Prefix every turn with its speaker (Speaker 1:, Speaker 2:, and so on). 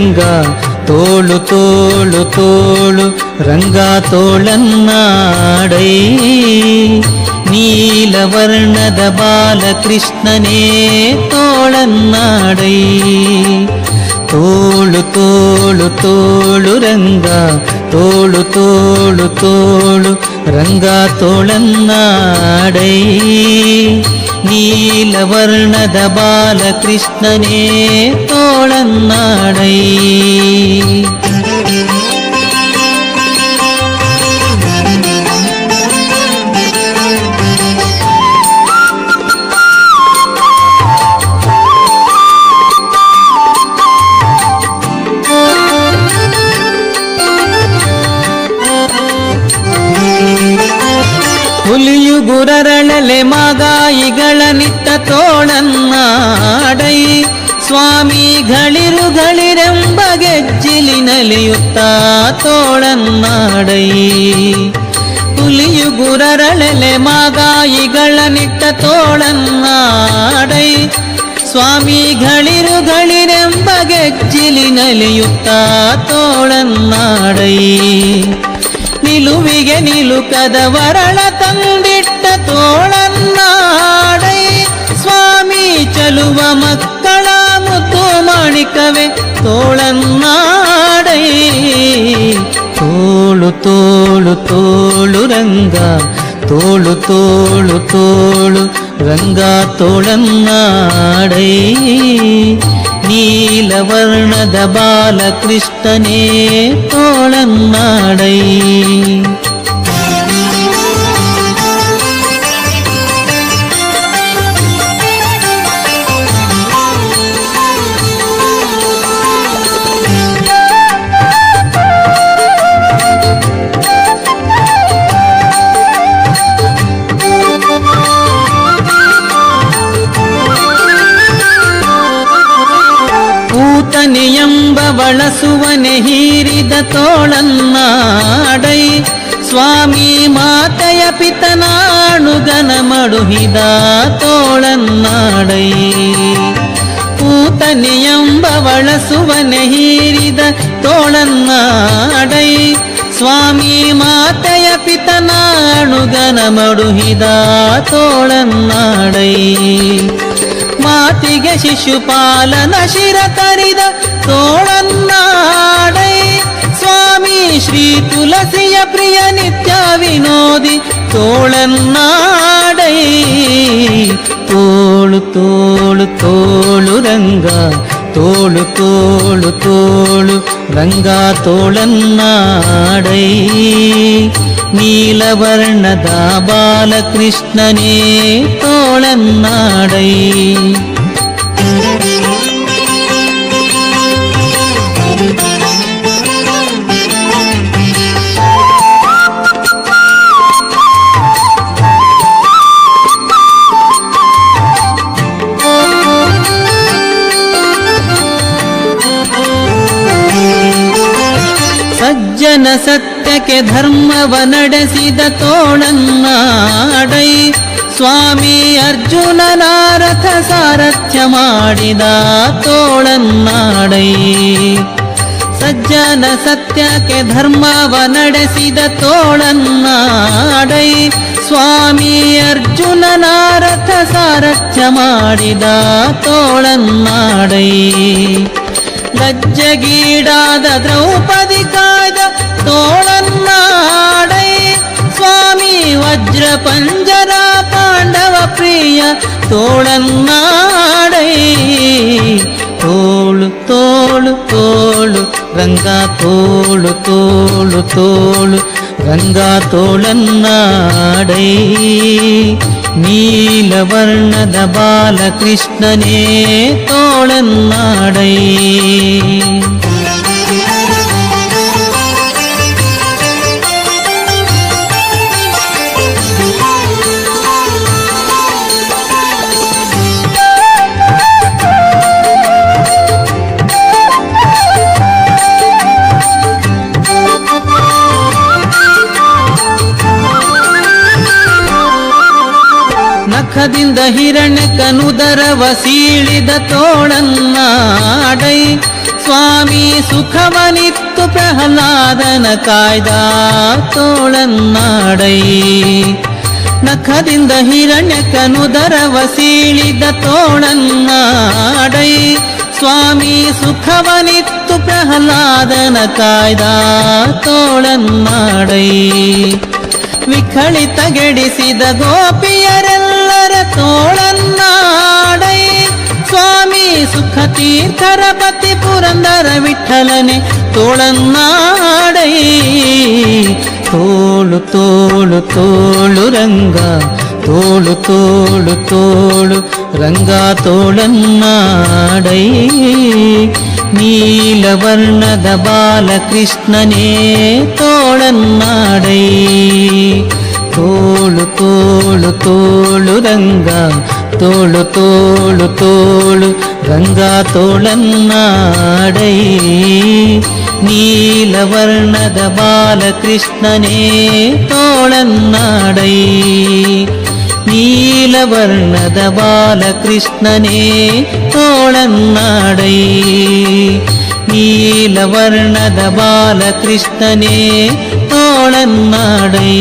Speaker 1: ರಂಗ ತೋಳು ತೋಳು ತೋಳು ರಂಗ ತೋಳನ್ನಾಡೈ ನೀಲವರ್ಣದ ಬಾಲಕೃಷ್ಣನೇ ತೋಳನ್ನಾಡೈ ತೋಳು ತೋಳು ತೋಳು ರಂಗ ತೋಳು ತೋಳು ತೋಳು ರಂಗ ತೋಳನ್ನಾಡೈ ನೀಲವರ್ಣದ ಬಾಲಕೃಷ್ಣನೇ ತೋಳನ್ನಾಡೈ ಹುಲಿಯು ಗುರರಳಲೆ ಮಾಗಾಯಿಗಳ ನಿತ್ತ ತೋಳನ್ನಾಡೈ ಸ್ವಾಮಿಗಳಿರುಗಳಿರೆಂಬ ಗೆಜ್ಜಿಲಿನಲಿಯುತ್ತ ತೋಳನ್ನಾಡೈ ಹುಲಿಯು ಗುರರಳಲೆ ಮಾಗಾಯಿಗಳ ನಿತ್ತ ತೋಳನ್ನಾಡೈ ಸ್ವಾಮಿಗಳಿರುಗಳಿರೆಂಬ ಗೆಜ್ಜಿಲಿನಲಿಯುತ್ತ ತೋಳನ್ನಾಡೈ ನಿಲುವಿಗೆ ನಿಲುಕದ ವರಳ ತಂದಿಟ್ಟ ತೋಳನ್ನಾಡೈ ಸ್ವಾಮಿ ಚಲುವ ಮಕ್ಕಳ ಮುತ್ತು ಮಾಣಿಕವೇ ತೋಳನ್ನಾಡೈ ತೋಳು ತೋಳು ತೋಳು ರಂಗ ತೋಳು ತೋಳು ತೋಳು ರಂಗ ತೋಳನ್ನಾಡೈ ನೀಲವರ್ಣದ ಬಾಲಕೃಷ್ಣನೇ ತೋಳನ್ನಾಡೈ ಎಂಬ ಬಳಸುವನೆ ಹೀರಿದ ತೋಳನ್ನಾಡೈ ಸ್ವಾಮಿ ಮಾತೆಯ ಪಿತನಾಣುಗನ ಮಡುಹಿದ ತೋಳನ್ನಾಡೈ ಪೂತನೆ ಎಂಬ ಬಳಸುವನೆ ಹೀರಿದ ತೋಳನ್ನಾಡೈ ಸ್ವಾಮಿ ಮಾತೆಯ ಪಿತನಾಣುಗನ ಮಡುಹಿದ ತೋಳನ್ನಾಡೈ ಮಾತಿಗೆ ಶಿಶುಪಾಲನ ಶಿರ ತರಿದ ತೋಳನ್ನಾಡೈ ಸ್ವಾಮಿ ಶ್ರೀ ತುಳಸಿಯ ಪ್ರಿಯ ನಿತ್ಯ ವಿನೋದಿ ತೋಳನ್ನಾಡೈ ತೋಳು ತೋಳು ತೋಳು ರಂಗ ತೋಳು ತೋಳು ತೋಳು ರಂಗ ತೋಳನ್ನಾಡೈ ನೀಲವರ್ಣದ ಬಾಲಕೃಷ್ಣನೇ ತೋಳನ್ನಾಡೈ ಸಜ್ಜನ ಸತ್ಯಕ್ಕೆ ಧರ್ಮವ ನಡೆಸಿದ ತೋಳನ್ನಾಡೈ ಸ್ವಾಮಿ ಅರ್ಜುನನ ರಥ ಸಾರಥ್ಯ ಮಾಡಿದ ತೋಳನ್ನಾಡೈ ಸಜ್ಜನ ಸತ್ಯಕ್ಕೆ ಧರ್ಮವ ನಡೆಸಿದ ತೋಳನ್ನಾಡೈ ಸ್ವಾಮಿ ಅರ್ಜುನನ ರಥ ಸಾರಥ್ಯ ಮಾಡಿದ ತೋಳನ್ನಾಡೈ ಲಜ್ಜಗೀಡಾದ ದ್ರೌಪದಿ ಕಾಯ್ದ ತೋಳನ್ನಾಡೈ ಸ್ವಾಮಿ ವಜ್ರ ಪಂಜರ ಪಾಂಡವ ಪ್ರಿಯ ತೋಳನ್ನಾಡೈ ತೋಳು ತೋಳು ತೋಳು ರಂಗ ತೋಳು ತೋಳು ತೋಳು ರಂಗ ತೋಳನ್ನಾಡೈ ನೀಲವರ್ಣದ ಬಾಲಕೃಷ್ಣನೇ ತೋಳನ್ನಾಡೈ ನಖದಿಂದ ಹಿರಣ್ಯಕನುದರವ ಸೀಳಿದ ತೋಳನ್ನಾಡೈ ಸ್ವಾಮಿ ಸುಖವನಿತ್ತು ಪ್ರಹ್ಲಾದನ ಕಾಯ್ದ ತೋಳನ್ನಾಡೈ ನಖದಿಂದ ಹಿರಣ್ಯಕನುದರವ ಸೀಳಿದ ತೋಳನ್ನಾಡೈ ಸ್ವಾಮಿ ಸುಖವನಿತ್ತು ಪ್ರಹ್ಲಾದನ ಕಾಯ್ದ ತೋಳನ್ನಾಡೈ ವಿಖಳಿತಗೆಡಿಸಿದ ಗೋಪಿಯರೆಲ್ಲರ ತೋಳನ್ನಾಡೈ ಸ್ವಾಮಿ ಸುಖ ತೀರ್ಥರ ಪತಿ ಪುರಂದರ ವಿಠಲನೆ ತೋಳನ್ನಾಡೈ ತೋಳು ತೋಳು ತೋಳು ರಂಗ ತೋಳು ತೋಳು ತೋಳು ರಂಗ ತೋಳನ್ನಾಡೈ ನೀಲವರ್ಣದ ಬಾಲಕೃಷ್ಣನೇ ತೋಳನ್ನಾಡೈ ತೋಳು ತೋಳು ತೋಳು ರಂಗ ತೋಳು ತೋಳು ತೋಳು ರಂಗ ತೋಳನ್ನಾಡೈ ನೀಲವರ್ಣದ ಬಾಲಕೃಷ್ಣನೇ ತೋಳನ್ನಾಡೈ ನೀಲವರ್ಣದ ಬಾಲಕೃಷ್ಣನೇ ತೋಳನ್ನಾಡೈ ನೀಲವರ್ಣದ ಬಾಲಕೃಷ್ಣನೇ ತೋಳನ್ನಾಡೈ